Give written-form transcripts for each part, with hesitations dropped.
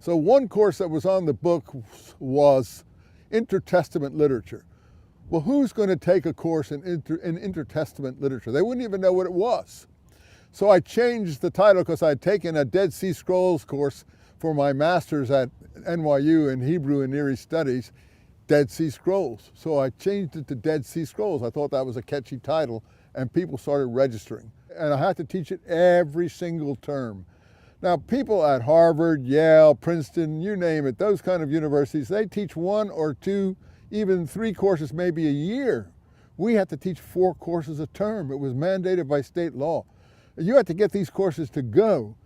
So one course that was on the book was intertestament literature. Well, who's going to take a course in intertestament literature? They wouldn't even know what it was. So I changed the title because I'd taken a Dead Sea Scrolls course for my master's at NYU in Hebrew and Near East Studies, Dead Sea Scrolls. So I changed it to Dead Sea Scrolls. I thought that was a catchy title, and people started registering. And I had to teach it every single term. Now, people at Harvard, Yale, Princeton, you name it, those kind of universities, they teach 1 or 2, even 3 courses maybe a year. We had to teach 4 courses a term. It was mandated by state law. You had to get these courses to go.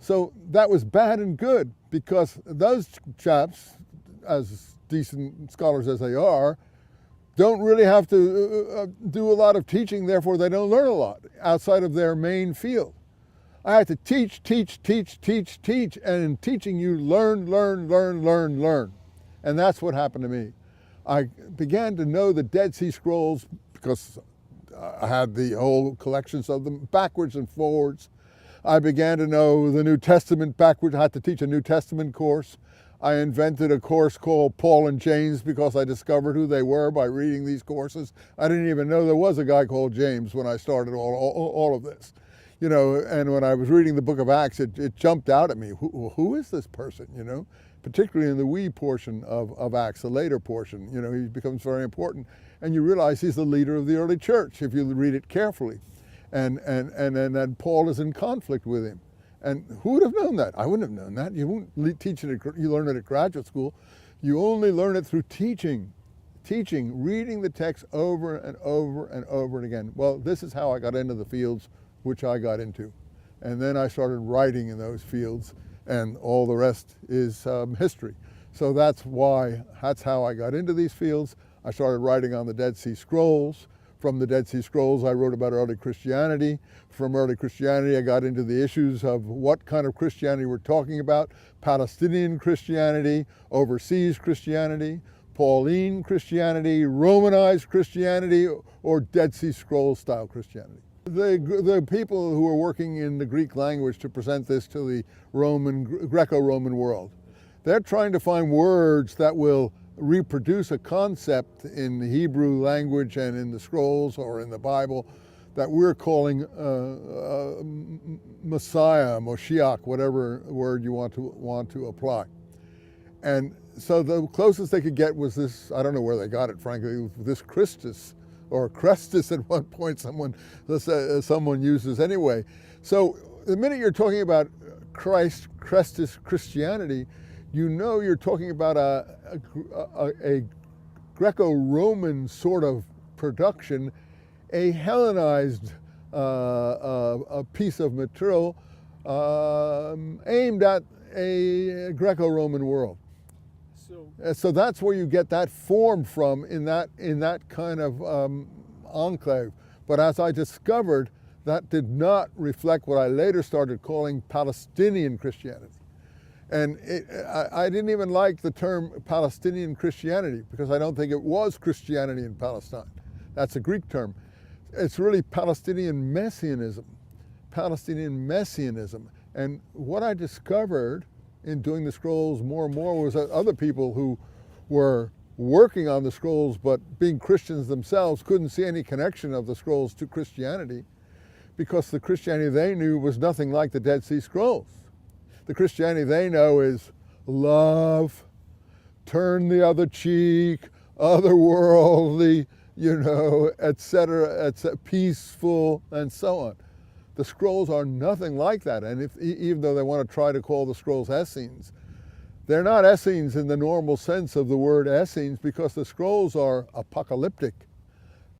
So that was bad and good, because those chaps, as decent scholars as they are, don't really have to do a lot of teaching, therefore they don't learn a lot outside of their main field. I had to teach, and in teaching you learn. And that's what happened to me. I began to know the Dead Sea Scrolls because I had the whole collections of them backwards and forwards. I began to know the New Testament backwards. I had to teach a New Testament course. I invented a course called Paul and James because I discovered who they were by reading these courses. I didn't even know there was a guy called James when I started all of this. You know, and when I was reading the book of Acts, it jumped out at me. Who is this person, you know? Particularly in the we portion of Acts, the later portion, you know, he becomes very important. And you realize he's the leader of the early church if you read it carefully. And then Paul is in conflict with him. And who would have known that? I wouldn't have known that. You won't teach it, you learn it at graduate school. You only learn it through teaching, reading the text over and over and over again. Well, this is how I got into the fields which I got into. And then I started writing in those fields, and all the rest is history. So that's how I got into these fields. I started writing on the Dead Sea Scrolls. From the Dead Sea Scrolls, I wrote about early Christianity. From early Christianity, I got into the issues of what kind of Christianity we're talking about: Palestinian Christianity, overseas Christianity, Pauline Christianity, Romanized Christianity, or Dead Sea Scrolls style Christianity. The people who were working in the Greek language to present this to the Greco-Roman world, they're trying to find words that will reproduce a concept in the Hebrew language and in the scrolls or in the Bible that we're calling Messiah, Moshiach, whatever word you want to apply. And so the closest they could get was this, I don't know where they got it, frankly, this Christus, or Crestus at one point someone uses anyway. So the minute you're talking about Christus Christianity, you know you're talking about a Greco-Roman sort of production, a Hellenized a piece of material aimed at a Greco-Roman world. So that's where you get that form from in that kind of enclave. But as I discovered, that did not reflect what I later started calling Palestinian Christianity. And I didn't even like the term Palestinian Christianity because I don't think it was Christianity in Palestine. That's a Greek term. It's really Palestinian Messianism. Palestinian Messianism. And what I discovered in doing the scrolls more and more was that other people who were working on the scrolls but being Christians themselves couldn't see any connection of the scrolls to Christianity because the Christianity they knew was nothing like the Dead Sea Scrolls. The Christianity they know is love, turn the other cheek, otherworldly, you know, etc., peaceful, and so on. The scrolls are nothing like that, and even though they want to try to call the scrolls Essenes, they're not Essenes in the normal sense of the word Essenes because the scrolls are apocalyptic.